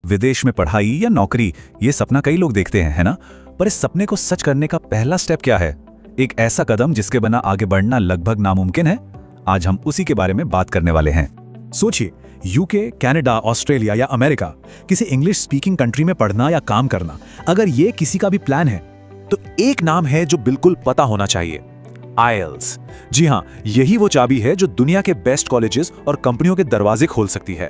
विदेश में पढ़ाई या नौकरी, ये सपना कई लोग देखते हैं, है ना? पर इस सपने को सच करने का पहला स्टेप क्या है? एक ऐसा कदम जिसके बिना आगे बढ़ना लगभग नामुमकिन है। आज हम उसी के बारे में बात करने वाले हैं। सोचिए, यूके, कनाडा, ऑस्ट्रेलिया या अमेरिका, किसी इंग्लिश स्पीकिंग कंट्री में पढ़ना या काम करना, अगर ये किसी का भी प्लान है तो एक नाम है जो बिल्कुल पता होना चाहिए, आईएलटीएस। जी हाँ, यही वो चाबी है जो दुनिया के बेस्ट कॉलेजेस और कंपनियों के दरवाजे खोल सकती है।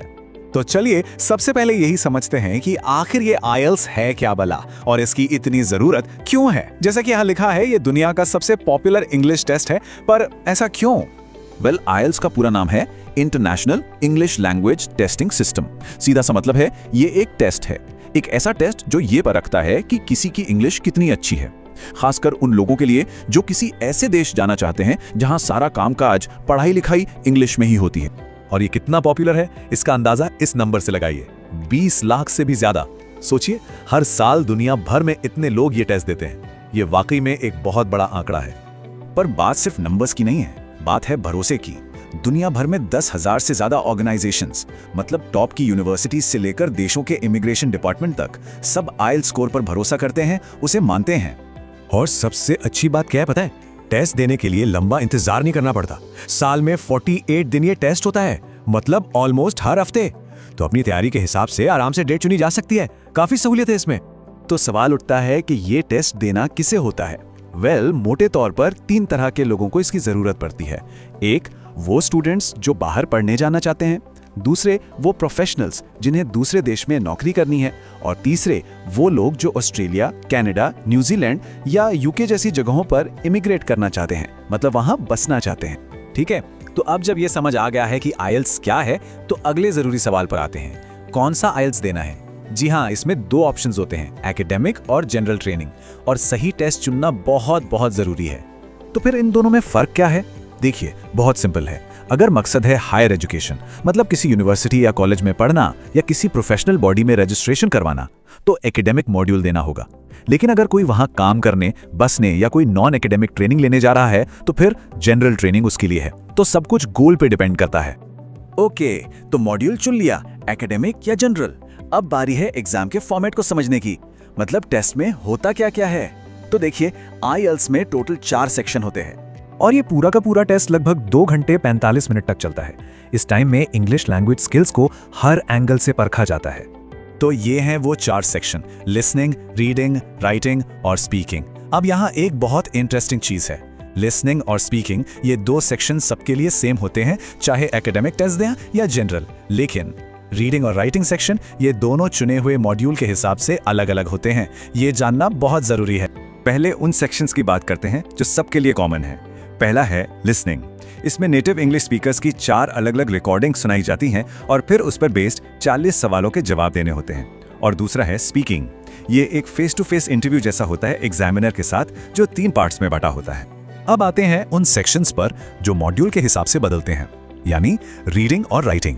तो चलिए सबसे पहले यही समझते हैं कि आखिर ये आईएलटीएस है क्या भला और इसकी इतनी जरूरत क्यों है। जैसा कि यहाँ लिखा है, ये दुनिया का सबसे पॉपुलर इंग्लिश टेस्ट है, पर ऐसा क्यों? वेल, आईएलटीएस का पूरा नाम है international English language testing system. सीधा सा मतलब है, ये एक टेस्ट है, एक ऐसा टेस्ट जो ये परखता है कि किसी की इंग्लिश कितनी अच्छी है, खासकर उन लोगों के लिए जो किसी ऐसे देश जाना चाहते हैं जहां सारा कामकाज, पढ़ाई लिखाई इंग्लिश में ही होती है। और ये कितना पॉपुलर है, इसका अंदाजा इस नंबर से लगाइए, 20 लाख से भी ज्यादा। सोचिए, हर साल दुनिया भर में इतने लोग ये टेस्ट देते हैं। ये वाकई में एक बहुत बड़ा आंकड़ा है। पर बात सिर्फ नंबर्स की नहीं है, बात है भरोसे की। दुनिया भर में 10,000 से ज्यादा ऑर्गेनाइजेशंस, मतलब टॉप की यूनिवर्सिटीज से लेकर देशों के इमिग्रेशन डिपार्टमेंट तक, सब आईएलटीएस स्कोर पर भरोसा करते हैं, उसे मानते हैं। और सबसे अच्छी बात क्या है पता है? टेस्ट देने के लिए लंबा इंतजार नहीं करना पड़ता। साल में 48 दिन ये टेस्ट होता है, मतलब ऑलमोस्ट हर हफ्ते। तो अपनी तैयारी के हिसाब से आराम से डेट चुनी जा सकती है। काफी सहूलियत है इसमें। तो सवाल उठता है कि ये टेस्ट देना किसे होता है? वेल, मोटे तौर पर 3 तरह के लोगों को इसकी जरूरत पड़ती है। एक, वो स्टूडेंट्स जो बाहर पढ़ने जाना चाहते हैं। दूसरे, वो प्रोफेशनल्स जिन्हें दूसरे देश में नौकरी करनी है। और तीसरे, वो लोग जो ऑस्ट्रेलिया, कनाडा, न्यूजीलैंड या यूके जैसी जगहों पर इमिग्रेट करना चाहते हैं, मतलब वहां बसना चाहते हैं। ठीक है, तो अब जब ये समझ आ गया है कि आईएलटीएस क्या है, तो अगले जरूरी सवाल पर आते हैं। कौन सा आईएलटीएस देना है? जी हाँ, इसमें 2 ऑप्शंस होते हैं, एकेडमिक और जनरल ट्रेनिंग। और सही टेस्ट चुनना बहुत बहुत जरूरी है। तो फिर इन दोनों में फर्क क्या है? देखिए, बहुत सिंपल है। अगर मकसद है हायर एजुकेशन, मतलब किसी यूनिवर्सिटी या कॉलेज में पढ़ना या किसी प्रोफेशनल बॉडी में रजिस्ट्रेशन करवाना, तो एकेडमिक मॉड्यूल देना होगा। लेकिन अगर कोई वहां काम करने, बसने या कोई नॉन एकेडमिक ट्रेनिंग लेने जा रहा है, तो फिर जनरल ट्रेनिंग उसके लिए है। तो सब कुछ गोल पे डिपेंड करता है। ओके, तो मॉड्यूल चुन लिया, एकेडमिक या जनरल। अब बारी है एग्जाम के फॉर्मेट को समझने की, मतलब टेस्ट में होता क्या क्या है। तो देखिए, आईएलटीएस में टोटल 4 सेक्शन होते हैं और ये पूरा का पूरा टेस्ट लगभग 2 घंटे 45 मिनट तक चलता है। इस टाइम में इंग्लिश लैंग्वेज स्किल्स को हर एंगल से परखा जाता है। तो ये हैं वो 4 सेक्शन, लिसनिंग, रीडिंग, राइटिंग और स्पीकिंग। अब यहाँ एक बहुत इंटरेस्टिंग चीज है, लिसनिंग और स्पीकिंग, ये 2 सेक्शन सबके लिए सेम होते हैं, चाहे एकेडमिक टेस्ट दें या जनरल। लेकिन रीडिंग और राइटिंग सेक्शन, ये दोनों चुने हुए मॉड्यूल के हिसाब से अलग अलग होते हैं। ये जानना बहुत जरूरी है। पहले उन सेक्शंस की बात करते हैं जो सबके लिए कॉमन है। पहला है लिसनिंग। इसमें नेटिव इंग्लिश स्पीकर्स की 4 अलग अलग रिकॉर्डिंग सुनाई जाती हैं और फिर उस पर बेस्ड 40 सवालों के जवाब देने होते हैं। और दूसरा है स्पीकिंग। ये एक फेस टू फेस इंटरव्यू जैसा होता है एग्जामिनर के साथ, जो 3 पार्ट्स में बटा होता है। अब आते हैं उन सेक्शंस पर जो मॉड्यूल के हिसाब से बदलते हैं, यानी रीडिंग और राइटिंग।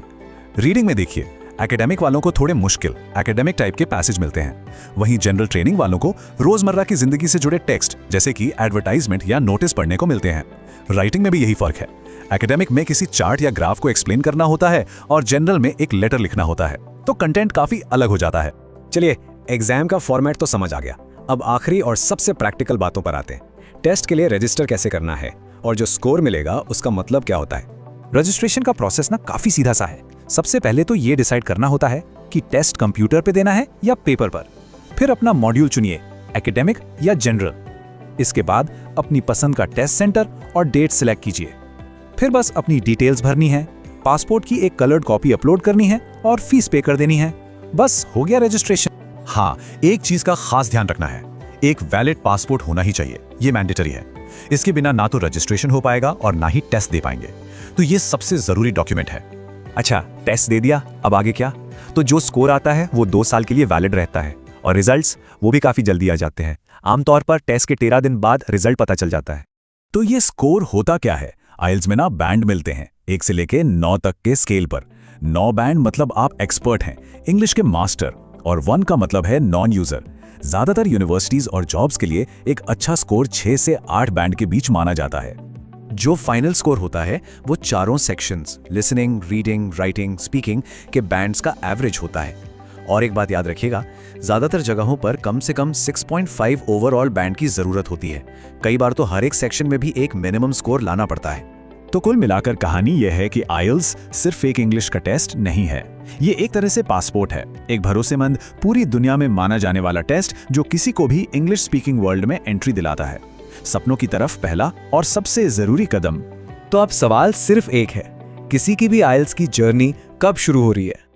रीडिंग में देखिए, एकेडमिक वालों को थोड़े मुश्किल एकेडमिक टाइप के पैसेज मिलते हैं। वहीं जनरल ट्रेनिंग वालों को रोजमर्रा की जिंदगी से जुड़े टेक्स्ट, जैसे कि एडवर्टाइजमेंट या नोटिस पढ़ने को मिलते हैं। राइटिंग में भी यही फर्क है। एकेडमिक में किसी चार्ट या ग्राफ को एक्सप्लेन करना होता है और जनरल में एक लेटर लिखना होता है, तो कंटेंट काफी अलग हो जाता है। चलिए, एग्जाम का फॉर्मेट तो समझ आ गया। अब आखिरी और सबसे प्रैक्टिकल बातों पर आते हैं। टेस्ट के लिए रजिस्टर कैसे करना है और जो स्कोर मिलेगा उसका मतलब क्या होता है। रजिस्ट्रेशन का प्रोसेस ना काफी सीधा सा है। सबसे पहले तो ये डिसाइड करना होता है कि टेस्ट कंप्यूटर पे देना है या पेपर पर। फिर अपना मॉड्यूल चुनिए, एकेडमिक या जनरल। इसके बाद अपनी पसंद का टेस्ट सेंटर और डेट सिलेक्ट कीजिए। फिर बस अपनी डिटेल्स भरनी है, पासपोर्ट की एक कलर्ड कॉपी अपलोड करनी है और फीस पे कर देनी है। बस हो गया रजिस्ट्रेशन। हाँ, एक चीज का खास ध्यान रखना है, एक वैलिड पासपोर्ट होना ही चाहिए, ये मैंडेटरी है। इसके बिना ना तो रजिस्ट्रेशन हो पाएगा और ना ही टेस्ट दे पाएंगे। तो ये सबसे जरूरी डॉक्यूमेंट है। अच्छा, टेस्ट दे दिया, अब आगे क्या? तो जो स्कोर आता है वो 2 साल के लिए वैलिड रहता है और रिजल्ट्स वो भी काफी जल्दी आ जाते हैं। आमतौर पर टेस्ट के 13 दिन बाद रिजल्ट पता चल जाता है। तो ये स्कोर होता क्या है? आईएलटीएस में ना बैंड मिलते हैं, 1 से लेके 9 तक के स्केल पर। 9 बैंड मतलब आप एक्सपर्ट हैं, इंग्लिश के मास्टर, और 1 का मतलब है नॉन यूजर। ज्यादातर यूनिवर्सिटीज और जॉब्स के लिए एक अच्छा स्कोर 6 से 8 बैंड के बीच माना जाता है। जो फाइनल स्कोर होता है वो चारों sections, listening, reading, writing, speaking के बैंड्स का एवरेज होता है। और एक बात याद रखिएगा, ज़्यादातर जगहों पर कम से कम 6.5 ओवरऑल बैंड की ज़रूरत होती है। कई बार तो हर एक सेक्शन में भी एक मिनिमम स्कोर लाना पड़ता है। तो कुल मिलाकर कहानी यह है कि आइल्स सिर्फ एक इंग्लिश का टेस्ट नहीं है, ये एक तरह से पासपोर्ट है, एक भरोसेमंद, पूरी दुनिया में माना जाने वाला टेस्ट जो किसी को भी इंग्लिश स्पीकिंग वर्ल्ड में एंट्री दिलाता है। सपनों की तरफ पहला और सबसे जरूरी कदम। तो अब सवाल सिर्फ एक है, किसी की भी आइल्स की जर्नी कब शुरू हो रही है?